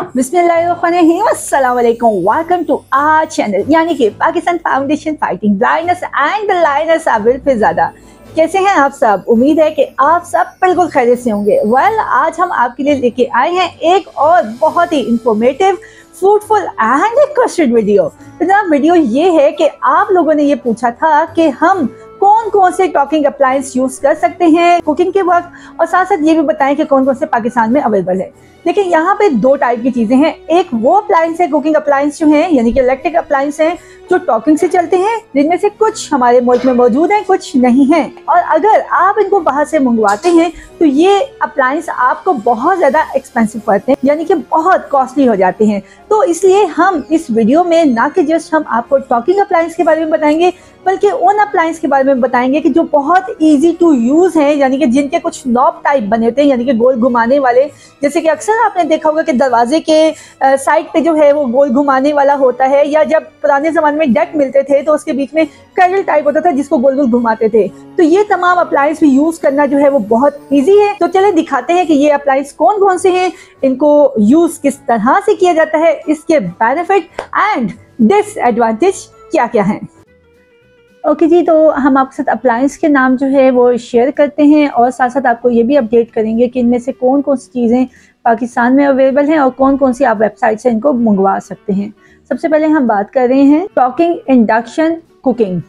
बिस्मिल्लाहिर्रहमानिर्रहीम, अस्सलाम वालेकुम, वेलकम टू आवर चैनल यानी कि Pakistan foundation fighting blindness and the liners आबिल फिजादा। कैसे हैं आप सब? उम्मीद है कि आप सब बिल्कुल खैरियत से होंगे। आज हम आपके लिए लेके आए हैं एक और बहुत ही informative, fruitful and requested video. तो जनाब वीडियो ये है कि आप लोगों ने ये पूछा था कि हम कौन कौन से टॉकिंग अप्लायंस यूज कर सकते हैं कुकिंग के वक्त, और साथ साथ ये भी बताएं कि कौन कौन से पाकिस्तान में अवेलेबल है। देखिए यहाँ पे दो टाइप की चीजें हैं। एक वो अप्लायंस है, कुकिंग अप्लायंस जो हैं यानी कि इलेक्ट्रिक अप्लायंस हैं जो टॉकिंग से चलते हैं, जिनमें से कुछ हमारे मुल्क में मौजूद हैं, कुछ नहीं हैं। और अगर आप इनको बाहर से मंगवाते हैं तो ये अप्लायंस आपको बहुत ज्यादा एक्सपेंसिव पड़ते हैं, यानी कि बहुत कॉस्टली हो जाते हैं। तो इसलिए हम इस वीडियो में ना कि जस्ट हम आपको टॉकिंग अप्लायंस के बारे में बताएंगे, बल्कि उन अप्लायंस के बारे में बताएंगे कि जो बहुत इजी टू यूज हैं, यानी कि जिनके कुछ नॉब टाइप बने होते हैं, यानी कि गोल घुमाने वाले। जैसे कि अक्सर आपने देखा होगा कि दरवाजे के साइड पे जो है वो गोल घुमाने वाला होता है, या जब पुराने जमाने में डेक मिलते थे तो उसके बीच में कैरल टाइप होता था जिसको गोल गोल घुमाते थे। तो ये तमाम अप्लायंस भी यूज करना जो है वो बहुत ईजी है। तो चले दिखाते हैं कि ये अप्लायंस कौन कौन से हैं, इनको यूज किस तरह से किया जाता है, इसके बेनिफिट एंड डिसएडवांटेज क्या क्या हैं। ओके जी, तो हम आपके साथ अप्लायंस के नाम जो है वो शेयर करते हैं, और साथ साथ आपको ये भी अपडेट करेंगे कि इनमें से कौन कौन सी चीज़ें पाकिस्तान में अवेलेबल हैं और कौन कौन सी आप वेबसाइट से इनको मंगवा सकते हैं। सबसे पहले हम बात कर रहे हैं टॉकिंग इंडक्शन कुकिंग।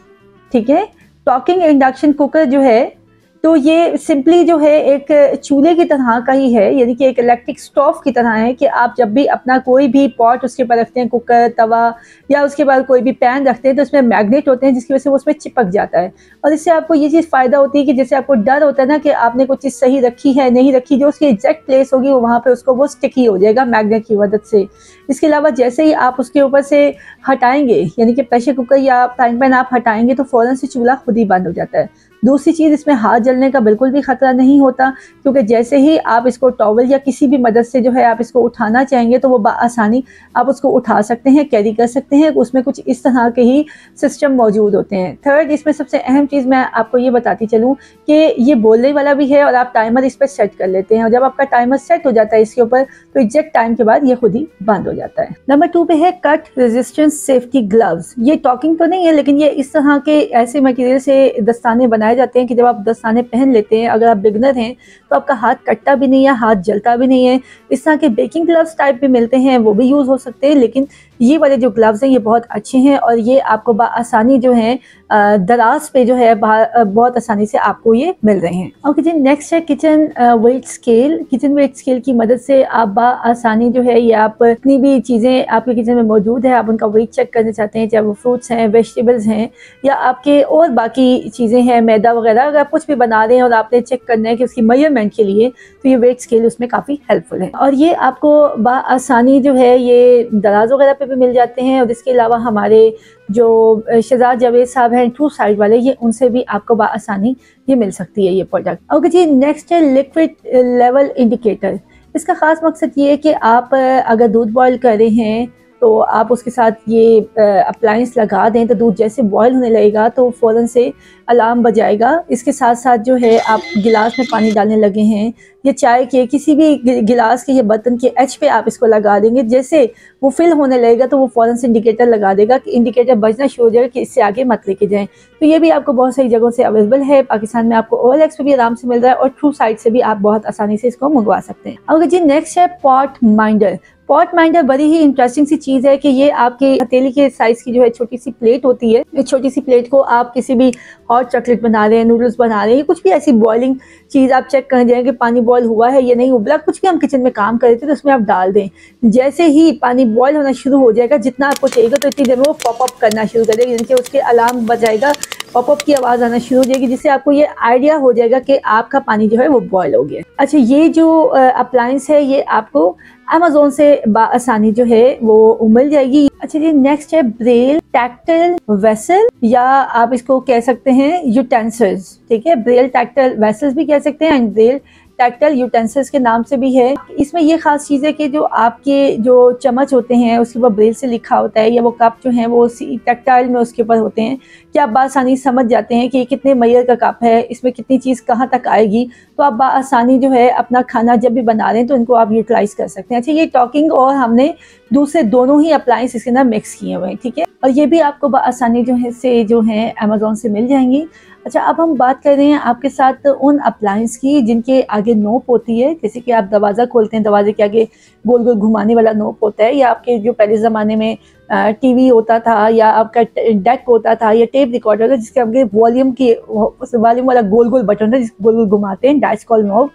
ठीक है, टॉकिंग इंडक्शन कुकर जो है तो ये सिंपली जो है एक चूल्हे की तरह का ही है, यानी कि एक इलेक्ट्रिक स्टोव की तरह है कि आप जब भी अपना कोई भी पॉट उसके ऊपर रखते हैं, कुकर, तवा या उसके बाद कोई भी पैन रखते हैं, तो उसमें मैग्नेट होते हैं जिसकी वजह से वो उसमें चिपक जाता है। और इससे आपको ये चीज़ फ़ायदा होती है कि जैसे आपको डर होता है ना कि आपने कोई चीज़ सही रखी है नहीं रखी, जो उसकी एग्जैक्ट प्लेस होगी वो वहाँ पर उसको वो स्टिकी हो जाएगा मैग्नेट की मदद से। इसके अलावा जैसे ही आप उसके ऊपर से हटाएंगे, यानी कि प्रेशर कुकर या फ्राइंग पैन आप हटाएंगे, तो फ़ौरन से चूल्हा खुद ही बंद हो जाता है। दूसरी चीज़, इसमें हाथ जलने का बिल्कुल भी खतरा नहीं होता, क्योंकि जैसे ही आप इसको टॉवल या किसी भी मदद से जो है आप इसको उठाना चाहेंगे तो वो आसानी आप उसको उठा सकते हैं, कैरी कर सकते हैं। उसमें कुछ इस तरह के ही सिस्टम मौजूद होते हैं। थर्ड, इसमें सबसे अहम चीज़ मैं आपको ये बताती चलूँ कि ये बोलने वाला भी है और आप टाइमर इस पर सेट कर लेते हैं, और जब आपका टाइमर सेट हो जाता है इसके ऊपर तो एग्जैक्ट टाइम के बाद ये खुद ही बंद हो जाता है। नंबर 2 पे है कट रेजिस्टेंस सेफ्टी ग्लव्स। ये टॉकिंग तो नहीं है, लेकिन ये इस तरह के ऐसे मटेरियल से दस्ताने बनाए जाते हैं कि जब आप दस्ताने पहन लेते हैं, अगर आप बिगनर हैं तो आपका हाथ कटता भी नहीं है, हाथ जलता भी नहीं है। इस तरह के बेकिंग ग्लव्स टाइप भी मिलते हैं, वो भी यूज़ हो सकते हैं, लेकिन ये वाले जो ग्लव्स हैं ये बहुत अच्छे हैं और ये आपको आसानी जो है दराज पे जो है बहुत आसानी से आपको ये मिल रहे हैं। ओके जी, नेक्स्ट है kitchen weight scale. Kitchen weight scale की मदद से आप आसानी जो है ये आप जितनी भी चीज़ें आपके किचन में मौजूद है आप उनका वेट चेक करना चाहते हैं, चाहे वो फ्रूट्स हैं, वेजिटेबल्स हैं, या आपके और बाकी चीज़ें हैं, मैदा वगैरह, अगर आप कुछ भी बना रहे हैं और आपने चेक करना है कि उसकी मेजरमेंट के लिए, तो ये वेट स्केल उसमें काफ़ी हेल्पफुल है। और ये आपको आसानी जो है ये दराज वगैरह पे भी मिल जाते हैं। और इसके अलावा हमारे जो शहजाद जावेद साहब हैं ट्रू साइड वाले, ये उनसे भी आपको आसानी ये मिल सकती है ये प्रोडक्ट। ओके जी, नेक्स्ट है लिक्विड लेवल इंडिकेटर। इसका ख़ास मकसद ये है कि आप अगर दूध बॉयल कर रहे हैं तो आप उसके साथ ये अप्लायंस लगा दें, तो दूध जैसे बॉयल होने लगेगा तो फ़ौरन से अलार्म बजाएगा। इसके साथ साथ जो है आप गिलास में पानी डालने लगे हैं या चाय के किसी भी गिलास के या बर्तन के एच पे आप इसको लगा देंगे, जैसे वो फिल होने लगेगा तो वो फ़ौरन से इंडिकेटर लगा देगा कि इंडिकेटर बजना शुरू हो जाएगा कि इससे आगे मत लेके जाएं। तो ये भी आपको बहुत सारी जगहों से अवेलेबल है। पाकिस्तान में आपको OLX पे भी आराम से मिल रहा है और ट्रू साइट से भी आप बहुत आसानी से इसको मंगवा सकते हैं। ओके जी, नेक्स्ट है पॉट माइंडर। पॉट माइंडर बड़ी ही इंटरेस्टिंग सी चीज़ है कि ये आपके हथेली के साइज़ की जो है छोटी सी प्लेट होती है। इस छोटी सी प्लेट को आप किसी भी हॉट चॉकलेट बना रहे हैं, नूडल्स बना रहे हैं, कुछ भी ऐसी बॉइलिंग चीज़ आप चेक कर जाएं कि पानी बॉयल हुआ है या नहीं उबला, कुछ भी हम किचन में काम कर रहे थे तो उसमें आप डाल दें। जैसे ही पानी बॉयल होना शुरू हो जाएगा, जितना आपको चाहिएगा तो इतनी देर में वो पॉपअप करना शुरू कर देगा, जिनके उसके अलार्म बजाएगा, पॉपअप की आवाज़ आना शुरू हो जाएगी, जिससे आपको ये आइडिया हो जाएगा कि आपका पानी जो है वो बॉयल हो गया। अच्छा, ये जो अप्लायंस है ये आपको अमेज़ोन से आसानी जो है वो मिल जाएगी। अच्छा जी, नेक्स्ट है ब्रेल टैक्टाइल वेसल, या आप इसको कह सकते हैं यूटेंसिल्स। ठीक है, ब्रेल टैक्टाइल वेसल्स भी कह सकते हैं एंड ब्रेल टैक्टाइल यूटेंसिल्स के नाम से भी है। इसमें ये खास चीज़ है कि जो आपके जो चम्मच होते हैं उसके ऊपर ब्रेल से लिखा होता है, या वो कप जो है वो टैक्टाइल में उसके ऊपर होते हैं कि आप बासानी समझ जाते हैं कि ये कितने मेजर का कप है, इसमें कितनी चीज़ कहाँ तक आएगी। तो आप बासानी जो है अपना खाना जब भी बना रहे हैं तो इनको आप यूटिलाइज़ कर सकते हैं। अच्छा, ये टॉकिंग और हमने दूसरे दोनों ही अप्लायंस इसके अंदर मिक्स किए हुए हैं, ठीक है, और ये भी आपको आसानी जो है अमेज़ॉन से मिल जाएंगी। अच्छा, अब हम बात कर रहे हैं आपके साथ उन अप्लायंस की जिनके आगे नोप होती है, जैसे कि आप दरवाज़ा खोलते हैं, दरवाजे के आगे गोल गोल घुमाने वाला नोप होता है, या आपके जो पहले ज़माने में टीवी होता था, या आपका डेक होता था, या टेप रिकॉर्डर होता, जिसके आगे वॉल्यूम वाला गोल गोल बटन था जिसको गोल गोल घुमाते हैं, डाइस कॉल नोब।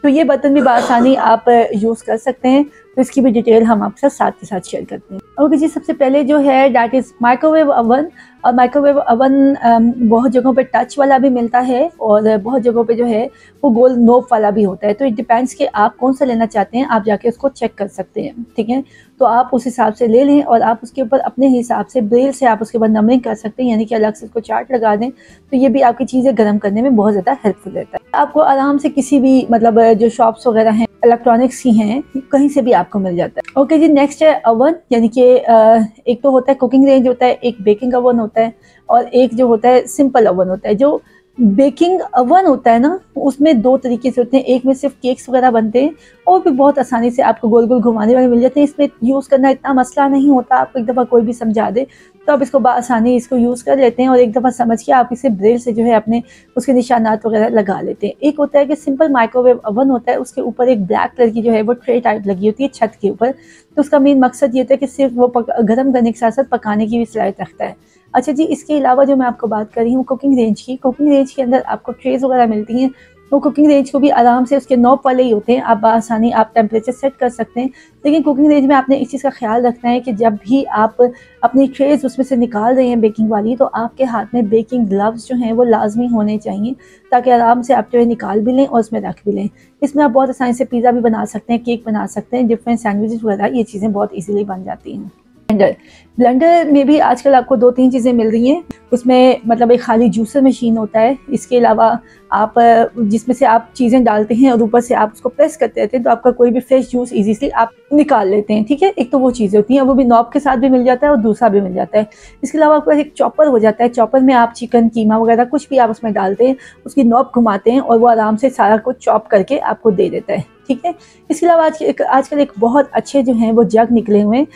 तो ये बटन भी आसानी आप यूज़ कर सकते हैं, तो इसकी भी डिटेल हम आपके साथ के साथ शेयर करते हैं। ओके जी, सबसे पहले जो है डैट इज़ माइक्रोवेव ओवन। और माइक्रोवेव ओवन बहुत जगहों पे टच वाला भी मिलता है और बहुत जगहों पे जो है वो गोल नोब वाला भी होता है। तो इट डिपेंड्स कि आप कौन सा लेना चाहते हैं, आप जाके उसको चेक कर सकते हैं, ठीक है। तो आप उस हिसाब से ले लें और आप उसके ऊपर अपने हिसाब से ब्रेल से आप उसके ऊपर नंबरिंग कर सकते हैं, यानी कि अलग से उसको चार्ट लगा दें। तो ये भी आपकी चीज़ें गर्म करने में बहुत ज़्यादा हेल्पफुल रहता है। आपको आराम से किसी भी मतलब जो शॉप्स वगैरह हैं इलेक्ट्रॉनिक्स की हैं, कहीं से भी आपको मिल जाता है। ओके जी, नेक्स्ट है ओवन, यानी कि एक तो होता है कुकिंग रेंज होता है, एक बेकिंग ओवन होता है, और एक जो होता है सिंपल ओवन होता है। जो बेकिंग ओवन होता है ना, उसमें दो तरीके से होते हैं। एक में सिर्फ केक्स वगैरह बनते हैं और भी बहुत आसानी से आपको गोल गोल घुमाने वाले मिल जाते हैं। इसमें यूज़ करना इतना मसला नहीं होता, आपको एक दफ़ा कोई भी समझा दे तो आप इसको आसानी इसको यूज़ कर लेते हैं, और एक दफ़ा समझ के आप इसे ब्रेल से जो है अपने उसके निशानात वगैरह लगा लेते हैं। एक होता है कि सिंपल माइक्रोवेव ओवन होता है, उसके ऊपर एक ब्लैक कलर की जो है वो ट्रे टाइप लगी होती है छत के ऊपर। तो उसका मेन मकसद ये होता है कि सिर्फ वो गर्म करने के साथ साथ पकाने की भी सलाहियत रखता है। अच्छा जी, इसके अलावा जो मैं आपको बात कर रही हूँ कुकिंग रेंज की, कुकिंग रेंज के अंदर आपको ट्रेज वगैरह मिलती हैं। वो कुकिंग रेंज को भी आराम से उसके नॉब वाले ही होते हैं, आप आसानी आप टेम्परेचर सेट कर सकते हैं। लेकिन कुकिंग रेंज में आपने इस चीज़ का ख्याल रखना है कि जब भी आप अपनी ट्रेज उसमें से निकाल रहे हैं बेकिंग वाली, तो आपके हाथ में बेकिंग ग्लव्स जो हैं वो लाजमी होने चाहिए, ताकि आराम से आप जो है निकाल भी लें और उसमें रख भी लें। इसमें आप बहुत आसानी से पिज़्ज़ा भी बना सकते हैं, केक बना सकते हैं, डिफरेंट सैंडविचेस वगैरह, ये चीज़ें बहुत ईजिली बन जाती हैं। ब्लेंडर में भी आजकल आपको 2-3 चीज़ें मिल रही हैं। उसमें मतलब एक खाली जूसर मशीन होता है, इसके अलावा आप जिसमें से आप चीज़ें डालते हैं और ऊपर से आप उसको प्रेस करते रहते हैं, तो आपका कोई भी फ्रेश जूस इजीली आप निकाल लेते हैं, ठीक है। एक तो वो चीज़ें होती हैं, वो भी नॉब के साथ भी मिल जाता है और दूसरा भी मिल जाता है। इसके अलावा आपके पास एक चॉपर हो जाता है, चॉपर में आप चिकन, कीमा वगैरह कुछ भी आप उसमें डालते हैं, उसकी नॉब घुमाते हैं और वो आराम से सारा कुछ चॉप करके आपको दे देता है, ठीक है। इसके अलावा आजकल एक बहुत अच्छे जो हैं वो जग निकले हुए हैं,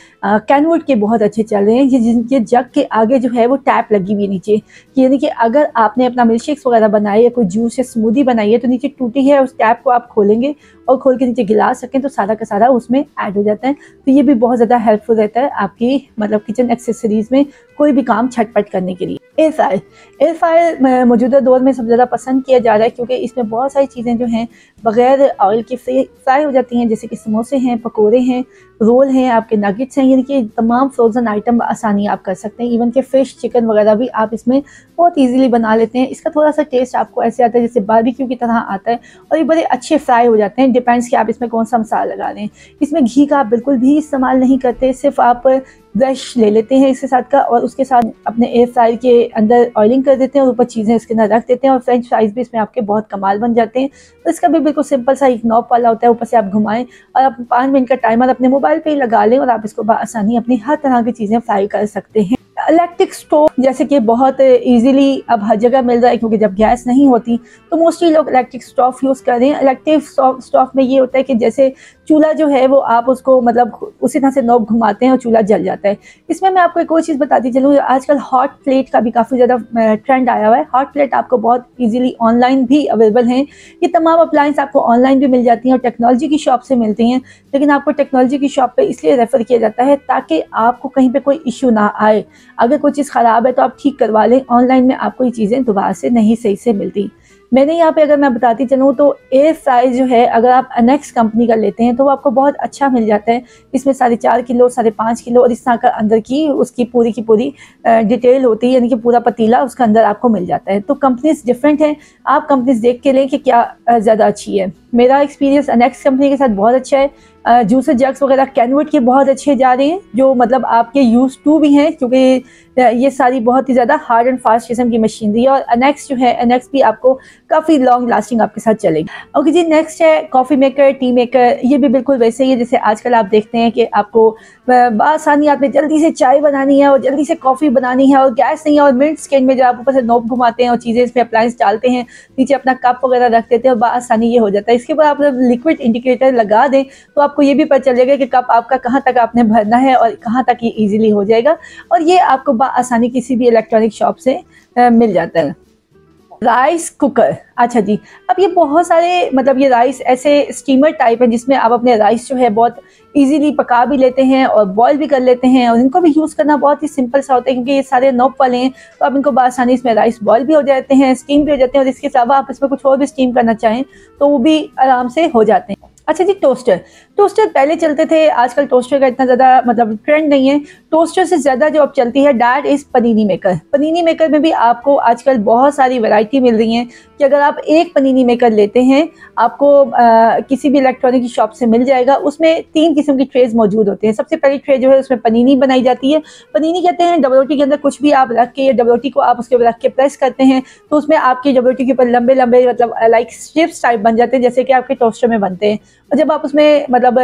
कैनवुड के बहुत अच्छे चल रहे हैं। ये जिनके जग के आगे जो है वो टैप लगी हुई है नीचे, यानी कि अगर आपने अपना मिल्क शेक्स वगैरह बनाए या कोई जूस या स्मूदी बनाई है तो नीचे टूटी है, उस टैप को आप खोलेंगे और खोल के नीचे गिला सकें तो सारा का सारा उसमें ऐड हो जाता है। तो ये भी बहुत ज़्यादा हेल्पफुल रहता है आपकी मतलब किचन एक्सेसरीज़ में कोई भी काम झटपट करने के लिए। एयर फ्रायर मौजूदा दौर में सबसे ज़्यादा पसंद किया जा रहा है, क्योंकि इसमें बहुत सारी चीज़ें जो हैं बग़ैर ऑयल के फ्राई हो जाती हैं, जैसे कि समोसे हैं, पकोड़े हैं, रोल हैं, आपके नगेट्स हैं, यानी कि तमाम फ्रोज़न आइटम आसानी आप कर सकते हैं। इवन के फ़िश, चिकन वगैरह भी आप इसमें बहुत ईजीली बना लेते हैं। इसका थोड़ा सा टेस्ट आपको ऐसे आता है जैसे बारबेक्यू की तरह आता है, और ये बड़े अच्छे फ्राई हो जाते हैं। डिपेंड्स कि आप इसमें कौन सा मसाला लगा रहे हैं। इसमें घी का आप बिल्कुल भी इस्तेमाल नहीं करते, सिर्फ आप ब्रश ले लेते हैं इसके साथ का और उसके साथ अपने एयर फ्रायर के अंदर ऑयलिंग कर देते हैं और ऊपर चीज़ें इसके अंदर रख देते हैं, और फ्रेंच फ्राइज़ भी इसमें आपके बहुत कमाल बन जाते हैं। तो इसका भी बिल्कुल सिंपल सा एक नॉब वाला होता है, ऊपर से आप घुमाएं और आप 5 मिनट का टाइमर अपने मोबाइल पे ही लगा लें और आप इसको आसानी अपनी हर तरह की चीज़ें फ्राई कर सकते हैं। इलेक्ट्रिक स्टोव जैसे कि बहुत इजीली अब हर जगह मिल रहा है, क्योंकि जब गैस नहीं होती तो मोस्टली लोग इलेक्ट्रिक स्टोव यूज़ कर रहे हैं। इलेक्ट्रिक स्टोव में ये होता है कि जैसे चूल्हा जो है वो आप उसको मतलब उसी तरह से नॉब घुमाते हैं और चूल्हा जल जाता है। इसमें मैं आपको एक और चीज़ बताती चलूँ, आजकल हॉट प्लेट का भी काफ़ी ज़्यादा ट्रेंड आया हुआ है। हॉट प्लेट आपको बहुत ईजिली ऑनलाइन भी अवेलेबल हैं। ये तमाम अप्लायंस आपको ऑनलाइन भी मिल जाती हैं और टेक्नोलॉजी की शॉप से मिलती हैं, लेकिन आपको टेक्नोलॉजी की शॉप पर इसलिए रेफ़र किया जाता है ताकि आपको कहीं पर कोई इशू ना आए। अगर कोई चीज़ ख़राब है तो आप ठीक करवा लें, ऑनलाइन में आपको ये चीज़ें दोबारा से नहीं सही से मिलती। मैंने यहाँ पे अगर मैं बताती चलूँ तो एयर फ्राई जो है अगर आप अनेक्स कंपनी का लेते हैं तो वो आपको बहुत अच्छा मिल जाता है। इसमें 4.5 किलो, 5.5 किलो और इस तरह का अंदर की उसकी पूरी की पूरी डिटेल होती है, यानी कि पूरा पतीला उसका अंदर आपको मिल जाता है। तो कंपनीज डिफरेंट हैं, आप कंपनीज देख के लें कि क्या ज़्यादा अच्छी है। मेरा एक्सपीरियंस अनेक्स कंपनी के साथ बहुत अच्छा है। जूसर जग्स वगैरह कैनवुड के बहुत अच्छे जा रहे हैं, जो मतलब आपके यूज टू भी हैं, क्योंकि ये सारी बहुत ही ज़्यादा हार्ड एंड फास्ट किस्म की मशीनरी है। और एनेक्स जो है, एनेक्स भी आपको काफ़ी लॉन्ग लास्टिंग आपके साथ चलेगी। ओके जी, नेक्स्ट है कॉफ़ी मेकर, टी मेकर। ये भी बिल्कुल वैसे ही है जैसे आजकल आप देखते हैं कि आपको बआसानी आपने जल्दी से चाय बनानी है और जल्दी से कॉफ़ी बनानी है और गैस नहीं है, और मिनट सेकेंड में जब आप ऊपर से नोब घुमाते हैं और चीज़ें इसमें अप्लायंस डालते हैं, नीचे अपना कप वगैरह रख देते हैं और बआसानी ये हो जाता है। इसके बाद आप लिक्विड इंडिकेटर लगा दें तो आपको ये भी पता चलेगा कि कप आपका कहाँ तक आपने भरना है और कहाँ तक ये ईजिली हो जाएगा, और ये आपको आसानी किसी भी इलेक्ट्रॉनिक शॉप से मिल जाता है। राइस कुकर, अच्छा जी, अब ये बहुत सारे मतलब ये राइस ऐसे स्टीमर टाइप है जिसमें आप अपने राइस जो है बहुत इजीली पका भी लेते हैं और बॉईल भी कर लेते हैं, और इनको भी यूज़ करना बहुत ही सिंपल सा होता है क्योंकि ये सारे नॉब वाले हैं, तो आप इनको बआसानी इसमें राइस बॉईल भी हो जाते हैं, स्टीम भी हो जाते हैं, और इसके अलावा आप इसमें कुछ और भी स्टीम करना चाहें तो वो भी आराम से हो जाते हैं। अच्छा जी, टोस्टर। टोस्टर पहले चलते थे, आजकल टोस्टर का इतना ज़्यादा मतलब ट्रेंड नहीं है। टोस्टर से ज़्यादा जो अब चलती है दैट इज़ पनीनी मेकर। पनीनी मेकर में भी आपको आजकल बहुत सारी वैरायटी मिल रही हैं कि अगर आप एक पनीनी मेकर लेते हैं, आपको किसी भी इलेक्ट्रॉनिक की शॉप से मिल जाएगा। उसमें 3 किस्म की ट्रेज मौजूद होते हैं। सबसे पहली ट्रे जो है उसमें पनीनी बनाई जाती है। पनीनी कहते हैं डबल रोटी के अंदर कुछ भी आप रख के, डबल रोटी को आप उसके ऊपर रख के प्रेस करते हैं तो उसमें आपकी डबल रोटी के ऊपर लंबे लंबे मतलब लाइक स्ट्रिप्स टाइप बन जाते हैं, जैसे कि आपके टोस्टर में बनते हैं। और जब आप उसमें मतलब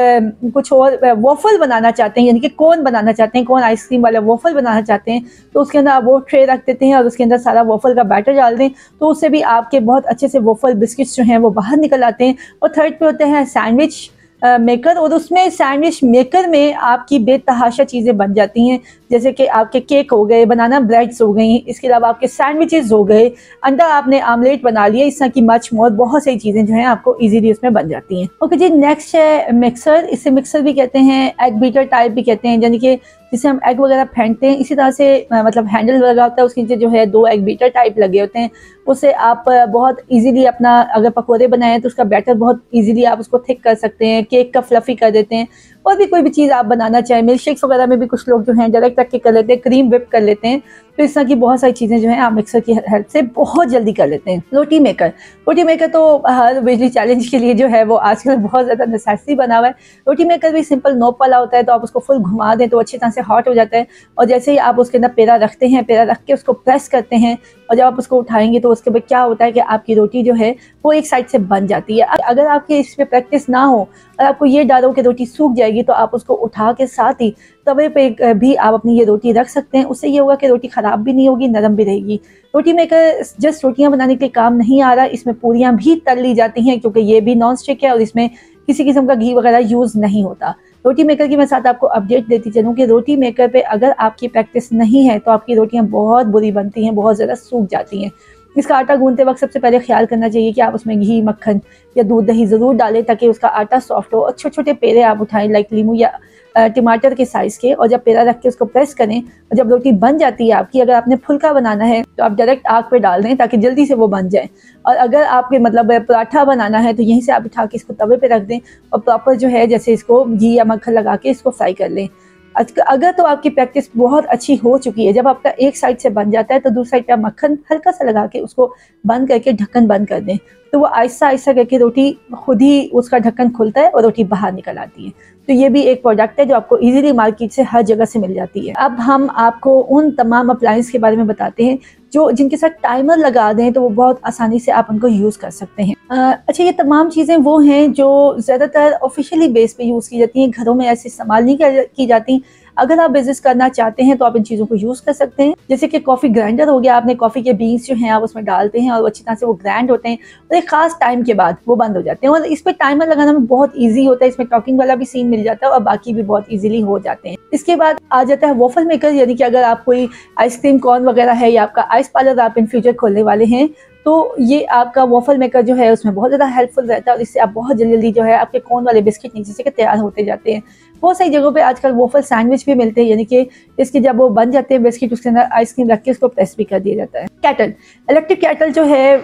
कुछ और वॉफल बनाना चाहते हैं, यानी कि कोन बनाना चाहते हैं, कोन आइसक्रीम वाला वॉफल बनाना चाहते हैं, तो उसके अंदर आप वो ट्रे रख देते हैं और उसके अंदर सारा वॉफल का बैटर डाल दें, तो उससे भी आपके बहुत अच्छे से वॉफल बिस्किट्स जो हैं वो बाहर निकल आते हैं। और थर्ड पे होते हैं सैंडविच मेकर, और उसमें सैंडविच मेकर में आपकी बेतहाशा चीज़ें बन जाती हैं, जैसे कि आपके केक हो गए, बनाना ब्रेड्स हो गई, इसके अलावा आपके सैंडविचेस हो गए, अंडा आपने आमलेट बना लिया, इस तरह की मच मोर बहुत सारी चीज़ें जो हैं आपको इजीली उसमें बन जाती हैं। ओके जी, नेक्स्ट है मिक्सर। इसे मिक्सर भी कहते हैं, एग बीटर टाइप भी कहते हैं, यानी कि जिसे हम एग वगैरह फेंटते हैं, इसी तरह से मतलब हैंडल लगा होता है, उसके नीचे जो है 2 एग बीटर टाइप लगे होते हैं। उससे आप बहुत इजीली अपना अगर पकौड़े बनाए तो उसका बैटर बहुत इजीली आप उसको थिक कर सकते हैं, केक का फ्लफी कर देते हैं, और भी कोई भी चीज़ आप बनाना चाहें। मिल्क शेक्स वगैरह में भी कुछ लोग जो हैं डायरेक्ट रख के कर लेते हैं, क्रीम विप कर लेते हैं, तो इस तरह की बहुत सारी चीज़ें जो हैं आप मिक्सर की हेल्प से बहुत जल्दी कर लेते हैं। रोटी मेकर, रोटी मेकर तो हर बिजली चैलेंज के लिए जो है वो आजकल बहुत ज़्यादा नेसेसरी बना हुआ है। रोटी मेकर भी सिंपल नॉब वाला होता है, तो आप उसको फुल घुमा दें तो अच्छी तरह से हॉट हो जाता है, और जैसे ही आप उसके अंदर पेड़ा रखते हैं, पेड़ा रख के उसको प्रेस करते हैं, और जब आप उसको उठाएंगे तो उसके बाद क्या होता है कि आपकी रोटी जो है वो एक साइड से बन जाती है। अगर आपकी इस पर प्रैक्टिस ना हो और आपको ये डर हो कि रोटी सूख जाएगी, तो आप उसको उठा के साथ ही तवे पे भी आप अपनी ये रोटी रख सकते हैं। उससे ये होगा कि रोटी ख़राब भी नहीं होगी, नरम भी रहेगी। रोटी मेकर जस्ट रोटियां बनाने के लिए काम नहीं आ रहा, इसमें पूरियां भी तल ली जाती हैं, क्योंकि ये भी नॉन स्टिक है और इसमें किसी किस्म का घी वगैरह यूज़ नहीं होता। रोटी मेकर की मैं साथ आपको अपडेट देती चलूँ कि रोटी मेकर पे अगर आपकी प्रैक्टिस नहीं है तो आपकी रोटियां बहुत बुरी बनती हैं, बहुत ज़्यादा सूख जाती हैं। इसका आटा गूंदते वक्त सबसे पहले ख्याल करना चाहिए कि आप उसमें घी, मक्खन या दूध, दही ज़रूर डालें ताकि उसका आटा सॉफ्ट हो। और छोटे छोटे पेड़े आप उठाएं लाइक लीमू या टमाटर के साइज़ के, और जब पेड़ा रख के उसको प्रेस करें, और जब रोटी बन जाती है आपकी, अगर आपने फुल्का बनाना है तो आप डायरेक्ट आग पे डाल दें ताकि जल्दी से वो बन जाए। और अगर आपके मतलब पराठा बनाना है तो यहीं से आप उठा के इसको तवे पे रख दें और प्रॉपर जो है जैसे इसको घी या मक्खन लगा के इसको फ्राई कर लें। अगर तो आपकी प्रैक्टिस बहुत अच्छी हो चुकी है, जब आपका एक साइड से बन जाता है तो दूसरी साइड पे आप मक्खन हल्का सा लगा के उसको बंद करके ढक्कन बंद कर दें, तो वो आहिस्ता आहिस्ता करके रोटी खुद ही उसका ढक्कन खुलता है और रोटी बाहर निकल आती है। तो ये भी एक प्रोडक्ट है जो आपको इजीली मार्केट से हर जगह से मिल जाती है। अब हम आपको उन तमाम अप्लायंस के बारे में बताते हैं जो जिनके साथ टाइमर लगा दें तो वो बहुत आसानी से आप उनको यूज़ कर सकते हैं। अच्छा, ये तमाम चीज़ें वो हैं जो ज़्यादातर ऑफिशियली बेस पे यूज़ की जाती हैं, घरों में ऐसे इस्तेमाल नहीं की जाती। अगर आप बिजनेस करना चाहते हैं तो आप इन चीज़ों को यूज़ कर सकते हैं, जैसे कि कॉफ़ी ग्राइंडर हो गया। आपने कॉफ़ी के बीन्स जो हैं आप उसमें डालते हैं और अच्छी तरह से वो ग्राइंड होते हैं और एक ख़ास टाइम के बाद वो बंद हो जाते हैं, और इस पर टाइमर लगाना में बहुत ईजी होता है। इसमें टॉकिंग वाला भी सीन मिल जाता है और बाकी भी बहुत ईजिली हो जाते हैं। इसके बाद आ जाता है वॉफल मेकर, यानी कि अगर आप कोई आइसक्रीम कॉर्न वगैरह है या आपका आइस पार्लर आप इन फ्यूचर खोलने वाले हैं, तो ये आपका वॉफल मेकर जो है उसमें बहुत ज़्यादा हेल्पफुल रहता है, और इससे आप बहुत जल्दी जल्दी जो है आपके कोन वाले बिस्किट नीचे से तैयार होते जाते हैं। बहुत सारी जगहों पे आजकल वॉफल सैंडविच भी मिलते हैं, यानी कि इसके जब वो बन जाते हैं बिस्किट, उसके अंदर आइसक्रीम रख के उसको प्रेस भी कर दिया जाता है। कैटल, इलेक्ट्रिक कैटल जो है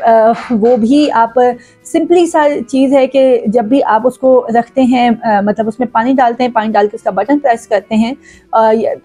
वो भी आप सिंपली सा चीज़ है कि जब भी आप उसको रखते हैं मतलब उसमें पानी डालते हैं, पानी डाल के उसका बटन प्रेस करते हैं।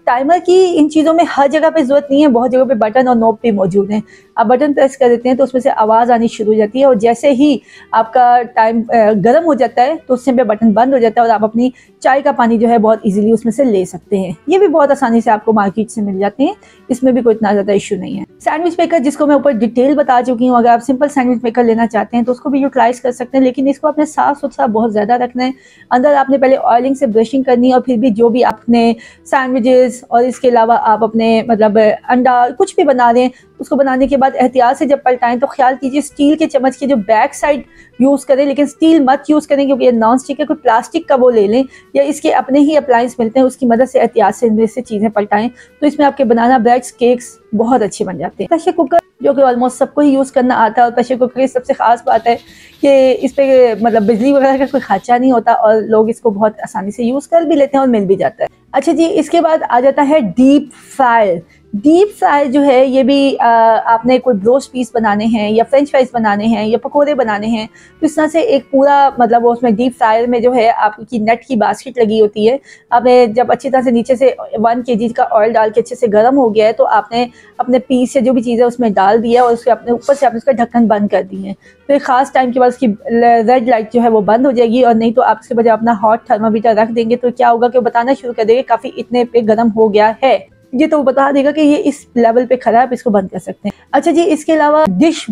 टाइमर की इन चीज़ों में हर जगह पे ज़रूरत नहीं है, बहुत जगह पे बटन और नॉब भी मौजूद हैं। आप बटन प्रेस कर देते हैं तो उसमें से आवाज़ आनी शुरू हो जाती है और जैसे ही आपका टाइम गर्म हो जाता है तो उस टाइम पे बटन बंद हो जाता है और आप अपनी चाय का पानी जो है बहुत ईजिली उसमें से ले सकते हैं। ये भी बहुत आसानी से आपको मार्केट से मिल जाते हैं, इसमें भी कोई इतना ज़्यादा इशू नहीं है। सैंडविच मेकर जिसको मैं ऊपर डिटेल बता चुकी हूँ, अगर आप सिंपल सैंडविच मेकर लेना चाहते हैं तो उसको भी यूटिलाइज कर सकते हैं, लेकिन इसको आपने साफ सुथरा बहुत ज़्यादा रखना है। अंदर आपने पहले ऑयलिंग से ब्रशिंग करनी है और फिर भी जो भी आपने सैंडविचेस और इसके अलावा आप अपने मतलब अंडा कुछ भी बना रहे हैं उसको बनाने के बाद एहतियात से जब पलटाएं तो ख्याल कीजिए स्टील के चम्मच के जो बैक साइड यूज़ करें, लेकिन स्टील मत यूज़ करें क्योंकि ये नॉन स्टिक है। कोई प्लास्टिक का वो ले लें या इसके अपने ही अप्लायंस मिलते हैं, उसकी मदद से एहतियात से इनमें से चीज़ें पलटाएं तो इसमें आपके बनाना ब्रेड्स केक्स बहुत अच्छे बन जाते हैं। प्रेशर कुकर जो कि ऑलमोस्ट सबको ही यूज़ करना आता है और प्रेशर कुकर की सबसे ख़ास बात है कि इस पर मतलब बिजली वगैरह का कोई खर्चा नहीं होता और लोग इसको बहुत आसानी से यूज़ कर भी लेते हैं और मिल भी जाता है। अच्छा जी, इसके बाद आ जाता है डीप फ्राई। डीप फ्राई जो है ये भी आपने कोई ब्रोस्ट पीस बनाने हैं या फ्रेंच फ्राइज बनाने हैं या पकोड़े बनाने हैं तो इस तरह से एक पूरा मतलब उसमें डीप फ्रायर में जो है आपकी नेट की बास्केट लगी होती है। आपने जब अच्छी तरह से नीचे से 1 kg का ऑयल डाल के अच्छे से गर्म हो गया है तो आपने अपने पीस या जो भी चीज़ें उसमें डाल दिया और उसके अपने ऊपर से आपने उसका ढक्कन बंद कर दी है। तो एक ख़ास टाइम के बाद उसकी रेड लाइट जो है वो बंद हो जाएगी और नहीं तो आप उसके बजाय अपना हॉट थर्मामीटर रख देंगे तो क्या होगा कि वो बताना शुरू कर देगा काफ़ी इतने पे गर्म हो गया है, ये तो बता देगा कि ये इस लेवल पे खराब है, इसको बंद कर सकते हैं। अच्छा जी, इसके अलावा डिश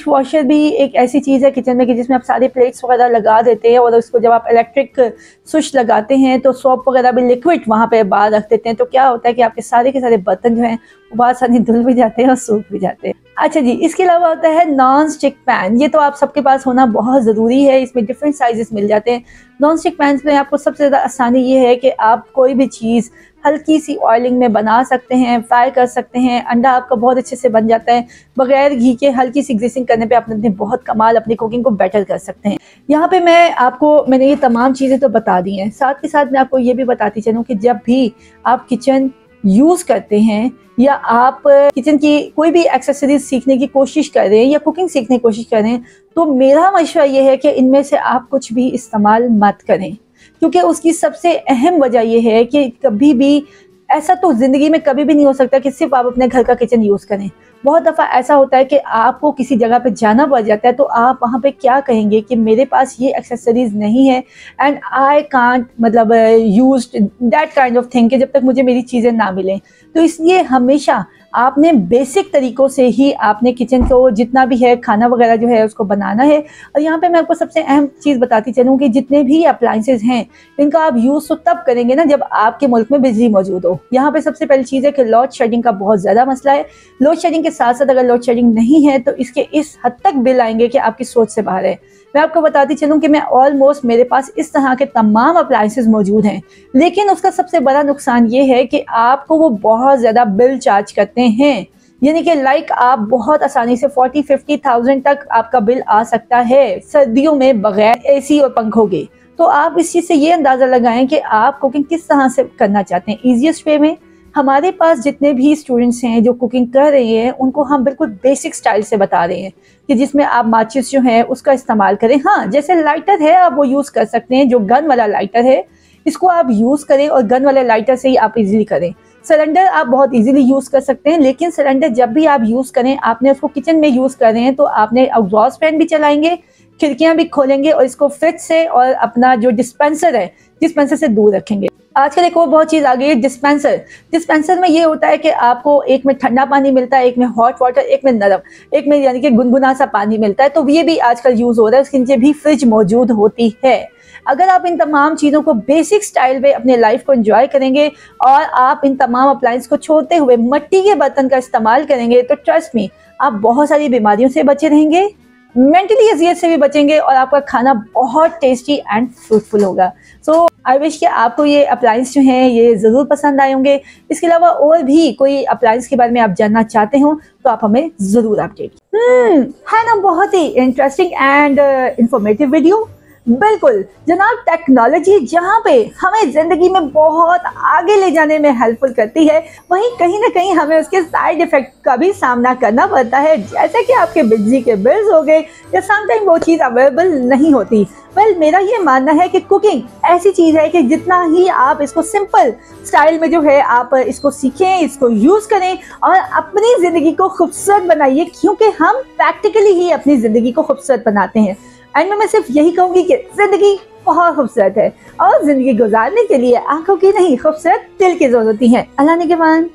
वॉशर भी एक ऐसी चीज़ है किचन में कि जिसमें आप सारे प्लेट्स वगैरह लगा देते हैं और उसको जब आप इलेक्ट्रिक स्विच लगाते हैं तो सोप वगैरह भी लिक्विड वहाँ पे बाहर रख देते हैं तो क्या होता है कि आपके सारे के सारे बर्तन जो हैं वो बहुत सारे धुल भी जाते हैं और सूख भी जाते हैं। अच्छा जी, इसके अलावा होता है नॉन स्टिक पैन। ये तो आप सबके पास होना बहुत ज़रूरी है, इसमें डिफरेंट साइजेस मिल जाते हैं। नॉन स्टिक पैन में आपको सबसे ज़्यादा आसानी ये है कि आप कोई भी चीज़ हल्की सी ऑयलिंग में बना सकते हैं, फ्राई कर सकते हैं। अंडा आपका बहुत अच्छे से बन जाता है बगैर घी के, हल्की सी ग्रीसिंग करने पे आप अपने बहुत कमाल अपनी कुकिंग को बेटर कर सकते हैं। यहाँ पे मैंने ये तमाम चीज़ें तो बता दी हैं, साथ के साथ मैं आपको ये भी बताती चलूँ कि जब भी आप किचन यूज़ करते हैं या आप किचन की कोई भी एक्सेसरीज सीखने की कोशिश कर रहे हैं या कुकिंग सीखने की कोशिश कर रहे हैं तो मेरा मशवरा ये है कि इनमें से आप कुछ भी इस्तेमाल मत करें, क्योंकि उसकी सबसे अहम वजह यह है कि कभी भी ऐसा तो ज़िंदगी में कभी भी नहीं हो सकता कि सिर्फ आप अपने घर का किचन यूज़ करें। बहुत दफ़ा ऐसा होता है कि आपको किसी जगह पे जाना पड़ जाता है तो आप वहाँ पे क्या कहेंगे कि मेरे पास ये एक्सेसरीज नहीं है एंड आई कांट मतलब use that kind of thing कि जब तक मुझे मेरी चीज़ें ना मिलें। तो इसलिए हमेशा आपने बेसिक तरीक़ों से ही आपने किचन को जितना भी है खाना वगैरह जो है उसको बनाना है। और यहाँ पे मैं आपको सबसे अहम चीज़ बताती चलूँ कि जितने भी अप्लाइंसेज हैं इनका आप यूज़ तो तब करेंगे ना जब आपके मुल्क में बिजली मौजूद हो। यहाँ पे सबसे पहली चीज़ है कि लोड शेडिंग का बहुत ज़्यादा मसला है। लोड शेडिंग के साथ साथ अगर लोड शेडिंग नहीं है तो इसके इस हद तक बिल आएंगे कि आपकी सोच से बाहर है। मैं आपको बताती चलूँ कि मैं ऑलमोस्ट मेरे पास इस तरह के तमाम अप्लाइंसेस मौजूद हैं, लेकिन उसका सबसे बड़ा नुकसान ये है कि आपको वो बहुत ज़्यादा बिल चार्ज करते हैं। यानी कि आप बहुत आसानी से 40-50,000 तक आपका बिल आ सकता है सर्दियों में बगैर एसी और पंखों के। तो आप इस चीज़ से ये अंदाज़ा लगाएं कि आप कुकिंग किस तरह से करना चाहते हैं ईजीएस्ट वे में। हमारे पास जितने भी स्टूडेंट्स हैं जो कुकिंग कर रहे हैं उनको हम बिल्कुल बेसिक स्टाइल से बता रहे हैं कि जिसमें आप माचिस जो है उसका इस्तेमाल करें। हाँ, जैसे लाइटर है आप वो यूज़ कर सकते हैं, जो गन वाला लाइटर है इसको आप यूज़ करें और गन वाले लाइटर से ही आप इजीली करें। सिलेंडर आप बहुत इजीली यूज़ कर सकते हैं, लेकिन सिलेंडर जब भी आप यूज़ करें आपने उसको किचन में यूज़ कर रहे हैं तो आपने एग्जॉस्ट फैन भी चलाएंगे, खिड़कियाँ भी खोलेंगे और इसको फ्रिज से और अपना जो डिस्पेंसर है डिस्पेंसर से दूर रखेंगे। आजकल एक और बहुत चीज़ आ गई है डिस्पेंसर में ये होता है कि आपको एक में ठंडा पानी मिलता है, एक में हॉट वाटर, एक में नरम, एक में यानी कि गुनगुना सा पानी मिलता है। तो ये भी आजकल यूज़ हो रहा है, उसके नीचे भी फ्रिज मौजूद होती है। अगर आप इन तमाम चीज़ों को बेसिक स्टाइल में अपने लाइफ को एंजॉय करेंगे और आप इन तमाम अप्लायंस को छोड़ते हुए मिट्टी के बर्तन का इस्तेमाल करेंगे तो ट्रस्ट मी आप बहुत सारी बीमारियों से बचे रहेंगे, मेंटली अजियत से भी बचेंगे और आपका खाना बहुत टेस्टी एंड फ्रूटफुल होगा। सो आई विश कि आपको ये अप्लायंस जो हैं ये ज़रूर पसंद आए होंगे। इसके अलावा और भी कोई अप्लायंस के बारे में आप जानना चाहते हो तो आप हमें ज़रूर अपडेट है ना। बहुत ही इंटरेस्टिंग एंड इंफॉर्मेटिव वीडियो। बिल्कुल जनाब, टेक्नोलॉजी जहाँ पे हमें जिंदगी में बहुत आगे ले जाने में हेल्पफुल करती है, वहीं कहीं ना कहीं हमें उसके साइड इफेक्ट का भी सामना करना पड़ता है, जैसे कि आपके बिजली के बिल्स हो गए या समटाइम वो चीज़ अवेलेबल नहीं होती। मेरा ये मानना है कि कुकिंग ऐसी चीज़ है कि जितना ही आप इसको सिंपल स्टाइल में जो है आप इसको सीखें, इसको यूज़ करें और अपनी ज़िंदगी को खूबसूरत बनाइए, क्योंकि हम प्रैक्टिकली ही अपनी ज़िंदगी को खूबसूरत बनाते हैं। एंड मैं सिर्फ यही कहूँगी कि ज़िंदगी बहुत खूबसूरत है और ज़िंदगी गुजारने के लिए आंखों की नहीं, खूबसूरत दिल की ज़रूरत है। अल्लाह ने के मान।